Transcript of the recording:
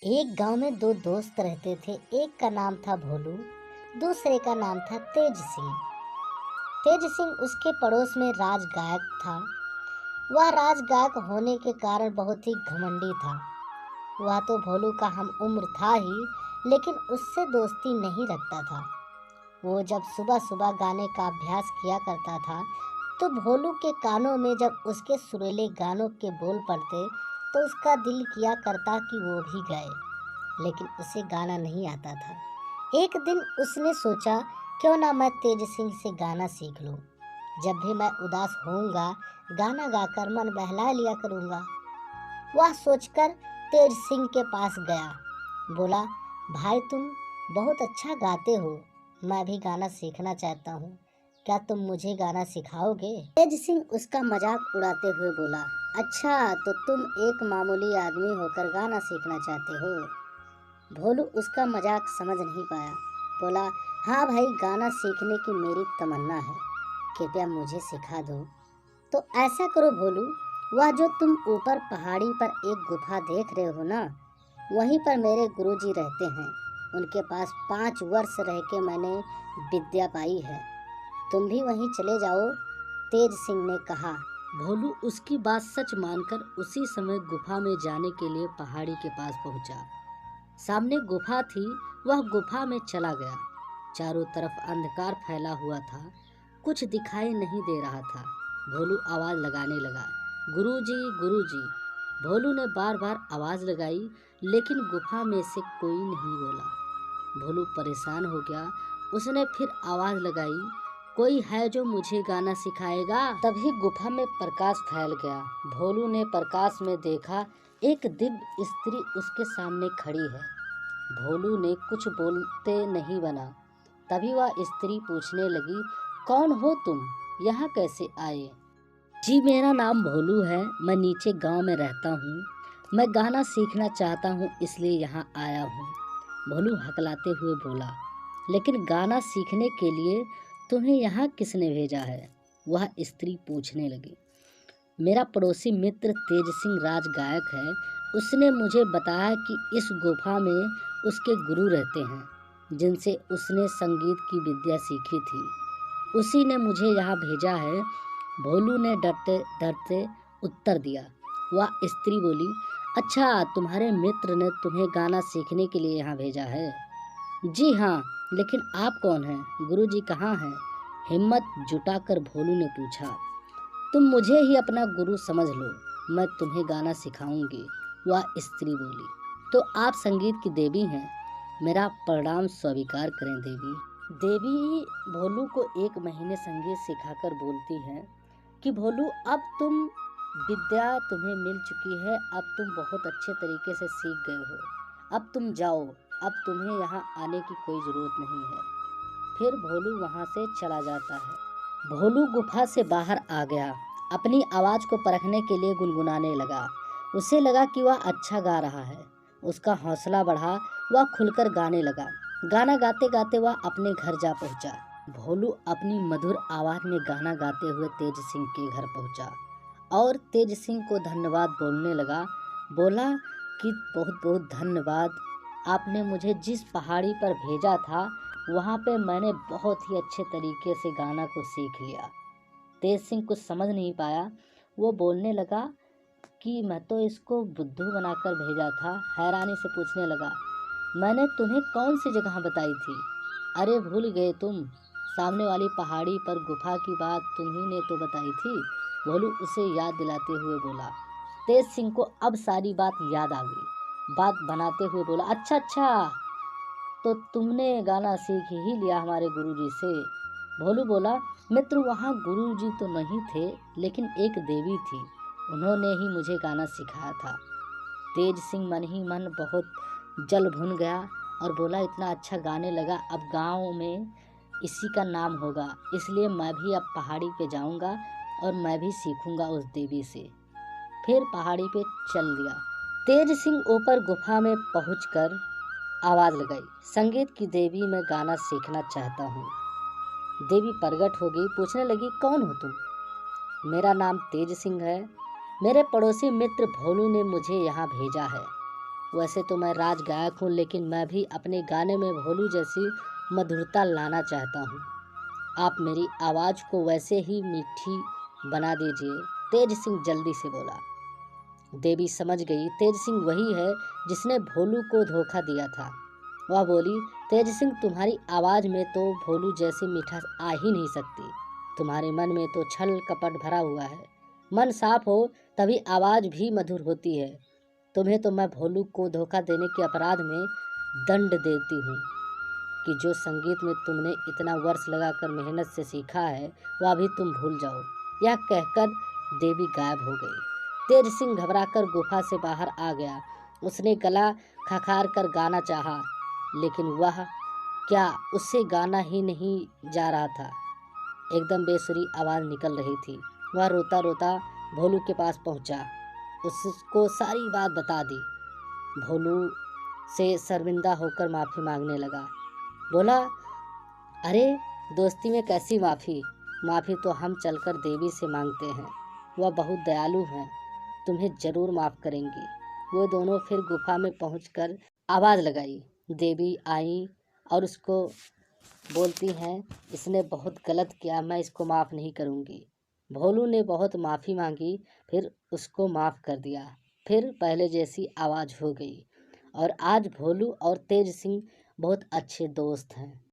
एक गांव में दो दोस्त रहते थे। एक का नाम था भोलू, दूसरे का नाम था तेज सिंह। तेज सिंह उसके पड़ोस में राज गायक था। वह राज गायक होने के कारण बहुत ही घमंडी था। वह तो भोलू का हम उम्र था ही, लेकिन उससे दोस्ती नहीं रखता था। वो जब सुबह सुबह गाने का अभ्यास किया करता था, तो भोलू के कानों में जब उसके सुरीले गानों के बोल पड़ते, तो उसका दिल किया करता कि वो भी गाए, लेकिन उसे गाना नहीं आता था। एक दिन उसने सोचा, क्यों ना मैं तेज सिंह से गाना सीख लूं। जब भी मैं उदास होऊंगा, गाना गाकर मन बहला लिया करूंगा। वह सोचकर तेज सिंह के पास गया। बोला, भाई तुम बहुत अच्छा गाते हो, मैं भी गाना सीखना चाहता हूँ, क्या तुम मुझे गाना सिखाओगे? तेज सिंह उसका मजाक उड़ाते हुए बोला, अच्छा तो तुम एक मामूली आदमी होकर गाना सीखना चाहते हो? भोलू उसका मजाक समझ नहीं पाया। बोला, हाँ भाई, गाना सीखने की मेरी तमन्ना है, कृपया मुझे सिखा दो। तो ऐसा करो भोलू, वह जो तुम ऊपर पहाड़ी पर एक गुफा देख रहे हो ना, वहीं पर मेरे गुरुजी रहते हैं। उनके पास 5 वर्ष रह के मैंने विद्या पाई है, तुम भी वहीं चले जाओ, तेज सिंह ने कहा। भोलू उसकी बात सच मानकर उसी समय गुफा में जाने के लिए पहाड़ी के पास पहुंचा। सामने गुफा थी, वह गुफा में चला गया। चारों तरफ अंधकार फैला हुआ था, कुछ दिखाई नहीं दे रहा था। भोलू आवाज लगाने लगा, गुरुजी गुरुजी। भोलू ने बार बार आवाज लगाई, लेकिन गुफा में से कोई नहीं बोला। भोलू परेशान हो गया। उसने फिर आवाज लगाई, कोई है जो मुझे गाना सिखाएगा? तभी गुफा में प्रकाश फैल गया। भोलू ने प्रकाश में देखा, एक दिव्य स्त्री उसके सामने खड़ी है। भोलू ने कुछ बोलते नहीं बना। तभी वह स्त्री पूछने लगी, कौन हो तुम, यहाँ कैसे आए? जी मेरा नाम भोलू है, मैं नीचे गांव में रहता हूँ, मैं गाना सीखना चाहता हूँ, इसलिए यहाँ आया हूँ। भोलू हकलाते हुए बोला, लेकिन गाना सीखने के लिए तुम्हें यहाँ किसने भेजा है? वह स्त्री पूछने लगी। मेरा पड़ोसी मित्र तेज सिंह राज गायक है, उसने मुझे बताया कि इस गुफा में उसके गुरु रहते हैं, जिनसे उसने संगीत की विद्या सीखी थी, उसी ने मुझे यहाँ भेजा है। भोलू ने डरते डरते उत्तर दिया। वह स्त्री बोली, अच्छा तुम्हारे मित्र ने तुम्हें गाना सीखने के लिए यहाँ भेजा है? जी हाँ, लेकिन आप कौन हैं? गुरुजी कहाँ हैं? हिम्मत जुटाकर भोलू ने पूछा। तुम मुझे ही अपना गुरु समझ लो, मैं तुम्हें गाना सिखाऊंगी, वह स्त्री बोली। तो आप संगीत की देवी हैं, मेरा प्रणाम स्वीकार करें देवी। देवी भोलू को 1 महीने संगीत सिखाकर बोलती है कि भोलू, अब तुम विद्या तुम्हें मिल चुकी है, अब तुम बहुत अच्छे तरीके से सीख गए हो, अब तुम जाओ, अब तुम्हें यहाँ आने की कोई ज़रूरत नहीं है। फिर भोलू वहाँ से चला जाता है। भोलू गुफा से बाहर आ गया, अपनी आवाज़ को परखने के लिए गुनगुनाने लगा। उसे लगा कि वह अच्छा गा रहा है। उसका हौसला बढ़ा, वह खुलकर गाने लगा। गाना गाते गाते वह अपने घर जा पहुंचा। भोलू अपनी मधुर आवाज़ में गाना गाते हुए तेज सिंह के घर पहुंचा और तेज सिंह को धन्यवाद बोलने लगा। बोला कि बहुत बहुत धन्यवाद, आपने मुझे जिस पहाड़ी पर भेजा था, वहाँ पे मैंने बहुत ही अच्छे तरीके से गाना को सीख लिया। तेज सिंह कुछ समझ नहीं पाया। वो बोलने लगा कि मैं तो इसको बुद्धू बनाकर भेजा था। हैरानी से पूछने लगा, मैंने तुम्हें कौन सी जगह बताई थी? अरे भूल गए तुम, सामने वाली पहाड़ी पर गुफा की बात तुम्ही ने तो बताई थी। भोलू उसे याद दिलाते हुए बोला। तेज सिंह को अब सारी बात याद आ गई। बात बनाते हुए बोला, अच्छा अच्छा, तो तुमने गाना सीख ही लिया हमारे गुरुजी से। भोलू बोला, मित्र वहाँ गुरुजी तो नहीं थे, लेकिन एक देवी थी, उन्होंने ही मुझे गाना सिखाया था। तेज सिंह मन ही मन बहुत जल भुन गया और बोला, इतना अच्छा गाने लगा, अब गांव में इसी का नाम होगा, इसलिए मैं भी अब पहाड़ी पे जाऊंगा और मैं भी सीखूंगा उस देवी से। फिर पहाड़ी पे चल दिया। तेज सिंह ऊपर गुफा में पहुंचकर आवाज़ लगाई, संगीत की देवी, मैं गाना सीखना चाहता हूँ। देवी प्रकट हो गई, पूछने लगी, कौन हो तुम? मेरा नाम तेज सिंह है, मेरे पड़ोसी मित्र भोलू ने मुझे यहाँ भेजा है। वैसे तो मैं राज गायक हूँ, लेकिन मैं भी अपने गाने में भोलू जैसी मधुरता लाना चाहता हूँ। आप मेरी आवाज़ को वैसे ही मीठी बना दीजिए। तेज सिंह जल्दी से बोला। देवी समझ गई तेज सिंह वही है जिसने भोलू को धोखा दिया था। वह बोली, तेज सिंह, तुम्हारी आवाज़ में तो भोलू जैसी मिठास आ ही नहीं सकती। तुम्हारे मन में तो छल कपट भरा हुआ है। मन साफ हो तभी आवाज़ भी मधुर होती है। तुम्हें तो मैं भोलू को धोखा देने के अपराध में दंड देती हूँ कि जो संगीत में तुमने इतना वर्ष लगाकर मेहनत से सीखा है वह भी तुम भूल जाओ। यह कहकर देवी गायब हो गई। तेज सिंह घबराकर गुफा से बाहर आ गया। उसने गला खखार कर गाना चाहा, लेकिन वह क्या उससे गाना ही नहीं जा रहा था। एकदम बेसुरी आवाज़ निकल रही थी। वह रोता रोता भोलू के पास पहुंचा, उसको सारी बात बता दी। भोलू से शर्मिंदा होकर माफ़ी मांगने लगा। बोला, अरे दोस्ती में कैसी माफ़ी? माफ़ी तो हम चलकर देवी से मांगते हैं, वह बहुत दयालु हैं, तुम्हें ज़रूर माफ़ करेंगी। वो दोनों फिर गुफा में पहुंचकर आवाज़ लगाई। देवी आई और उसको बोलती हैं, इसने बहुत गलत किया, मैं इसको माफ़ नहीं करूंगी। भोलू ने बहुत माफ़ी मांगी, फिर उसको माफ़ कर दिया। फिर पहले जैसी आवाज़ हो गई और आज भोलू और तेज सिंह बहुत अच्छे दोस्त हैं।